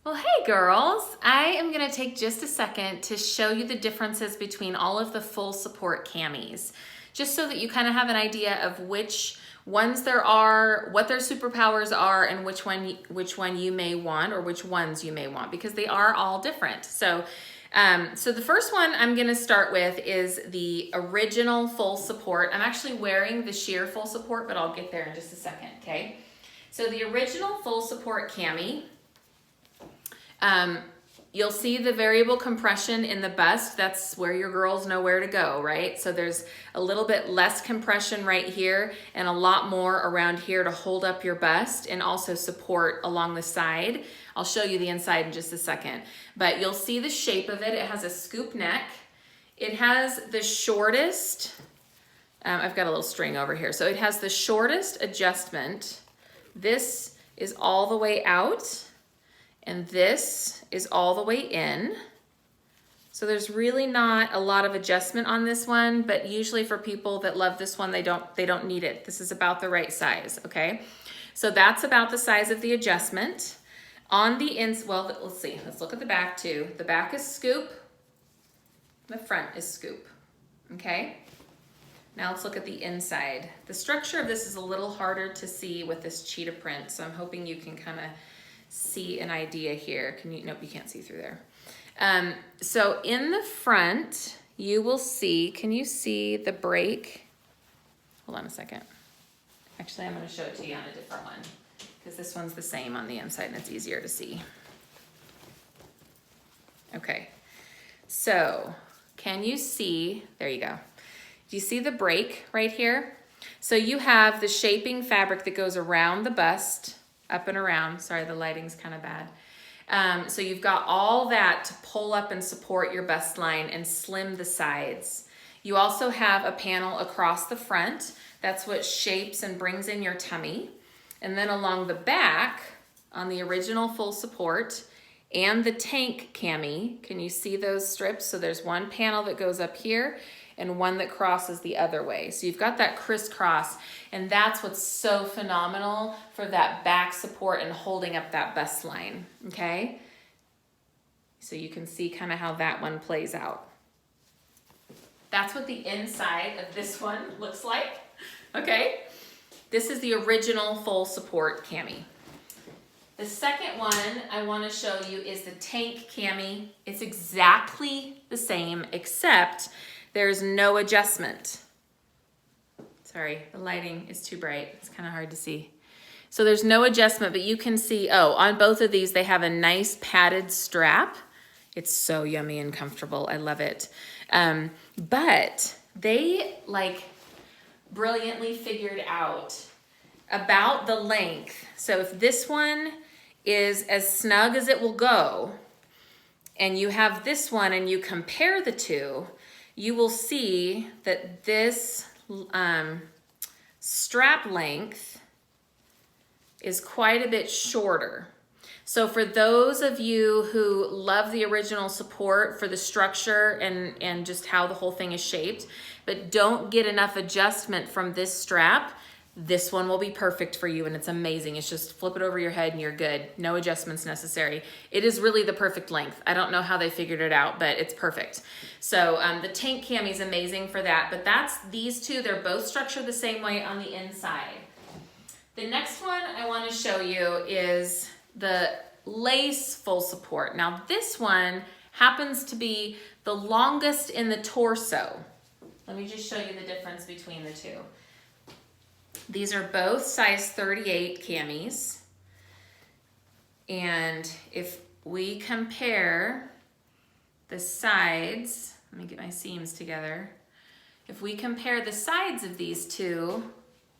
Well, hey girls, I am gonna take just a second to show you the differences between all of the full support camis, just so that you kind of have an idea of which ones there are, what their superpowers are, and which one you may want, or which ones you may want, because they are all different. So the first one I'm gonna start with is the original full support. I'm actually wearing the sheer full support, but I'll get there in just a second, okay? So the original full support cami, you'll see the variable compression in the bust. That's where your girls know where to go, right? So there's a little bit less compression right here and a lot more around here to hold up your bust and also support along the side. I'll show you the inside in just a second, but you'll see the shape of it. It has a scoop neck. It has the shortest, I've got a little string over here. So it has the shortest adjustment. This is all the way out, and this is all the way in. So there's really not a lot of adjustment on this one, but usually for people that love this one, they don't need it. This is about the right size, okay? So that's about the size of the adjustment. On the well, let's see, let's look at the back too. The back is scoop, the front is scoop, okay? Now let's look at the inside. The structure of this is a little harder to see with this cheetah print, so I'm hoping you can kind of see an idea here. Can you? Nope, you can't see through there. So in the front, you will see, can you see the break? Hold on a second. Actually, I'm going to show it to you on a different one because this one's the same on the inside and it's easier to see. Okay, so can you see, there you go. Do you see the break right here? So you have the shaping fabric that goes around the bust, up and around. Sorry, the lighting's kind of bad. So you've got all that to pull up and support your bust line and slim the sides. You also have a panel across the front. That's what shapes and brings in your tummy. And then along the back, on the original full support and the tank cami, can you see those strips? So there's one panel that goes up here and one that crosses the other way. So you've got that crisscross, and that's what's so phenomenal for that back support and holding up that bust line, okay? So you can see kind of how that one plays out. That's what the inside of this one looks like, okay? This is the original full support cami. The second one I want to show you is the tank cami. It's exactly the same, except there's no adjustment. Sorry, the lighting is too bright. It's kind of hard to see. So there's no adjustment, but you can see, oh, on both of these, they have a nice padded strap. It's so yummy and comfortable. I love it. But they brilliantly figured out about the length. So if this one is as snug as it will go, and you have this one and you compare the two, you will see that this strap length is quite a bit shorter. So for those of you who love the original support for the structure and just how the whole thing is shaped, but don't get enough adjustment from this strap, this one will be perfect for you, and it's amazing. It's just flip it over your head and you're good. No adjustments necessary. It is really the perfect length. I don't know how they figured it out, but it's perfect. So the tank cami is amazing for that, but that's these two. They're both structured the same way on the inside. The next one I want to show you is the lace full support. Now this one happens to be the longest in the torso. Let me just show you the difference between the two. These are both size 38 camis. And if we compare the sides, let me get my seams together. If we compare the sides of these two,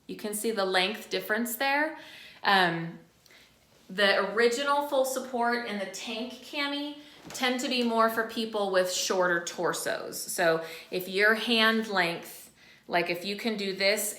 you can see the length difference there. The original full support and the tank cami tend to be more for people with shorter torsos. So if your hand length, like if you can do this,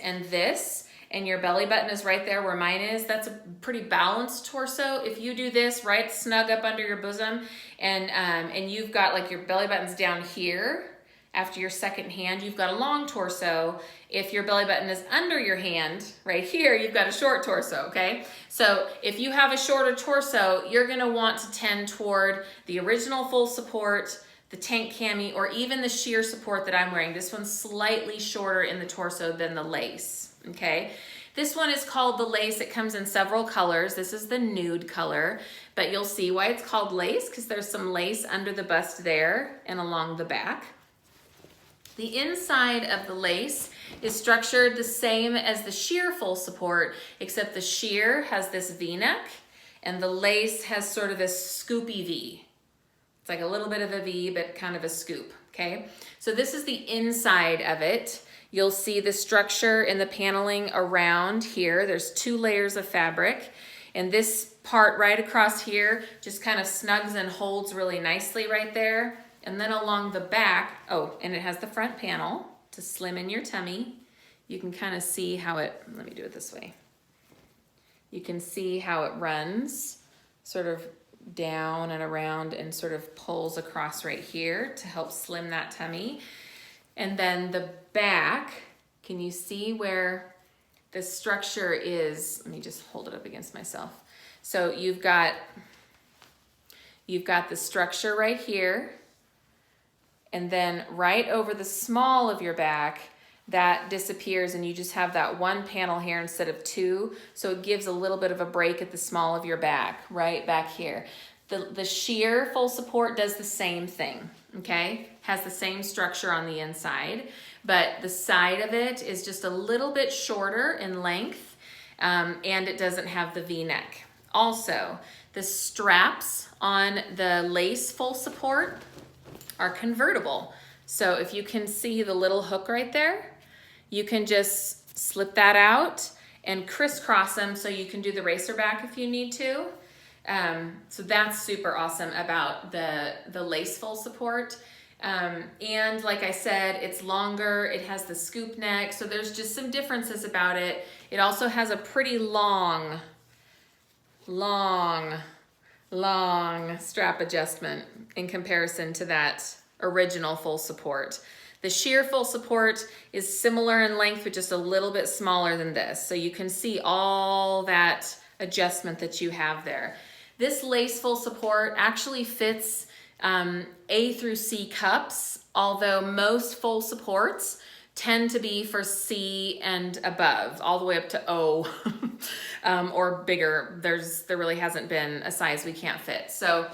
and your belly button is right there where mine is, that's a pretty balanced torso. If you do this right snug up under your bosom and you've got like your belly button's down here after your second hand, you've got a long torso. If your belly button is under your hand, right here, you've got a short torso, okay? So if you have a shorter torso, you're gonna want to tend toward the original full support, the tank cami, or even the sheer support that I'm wearing. This one's slightly shorter in the torso than the lace, okay? This one is called the lace. It comes in several colors. This is the nude color, but you'll see why it's called lace, because there's some lace under the bust there and along the back. The inside of the lace is structured the same as the sheer full support, except the sheer has this V-neck and the lace has sort of this scoopy V. It's like a little bit of a V, but kind of a scoop, okay? So this is the inside of it. You'll see the structure in the paneling around here. There's 2 layers of fabric, and this part right across here just kind of snugs and holds really nicely right there. And then along the back, oh, and it has the front panel to slim in your tummy. You can kind of see how it, let me do it this way. You can see how it runs sort of down and around and sort of pulls across right here to help slim that tummy. And then the back, can you see where the structure is? Let me just hold it up against myself. So you've got the structure right here. And then right over the small of your back, that disappears and you just have that 1 panel here instead of 2. So it gives a little bit of a break at the small of your back, right back here. The sheer full support does the same thing, okay? Has the same structure on the inside, but the side of it is just a little bit shorter in length, and it doesn't have the V-neck. Also, the straps on the lace full support are convertible. So if you can see the little hook right there, you can just slip that out and crisscross them so you can do the racer back if you need to. So that's super awesome about the lace full support. And like I said, it's longer, it has the scoop neck, so there's just some differences about it. It also has a pretty long strap adjustment in comparison to that original full support. The sheer full support is similar in length, but just a little bit smaller than this. So you can see all that adjustment that you have there. This lace full support actually fits A through C cups, although most full supports tend to be for C and above, all the way up to O or bigger. There really hasn't been a size we can't fit. So,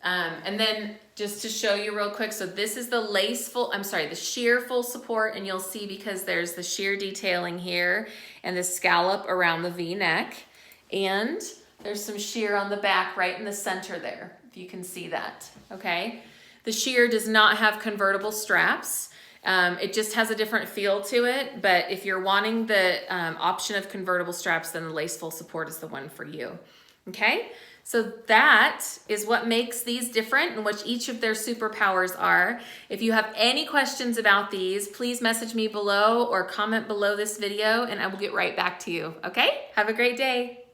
and then just to show you real quick, so this is the the sheer full support, and you'll see because there's the sheer detailing here and the scallop around the V-neck, and there's some sheer on the back right in the center there, if you can see that, okay? The sheer does not have convertible straps. It just has a different feel to it, but if you're wanting the option of convertible straps, then the lace full support is the one for you, okay? So that is what makes these different and what each of their superpowers are. If you have any questions about these, please message me below or comment below this video and I will get right back to you, okay? Have a great day.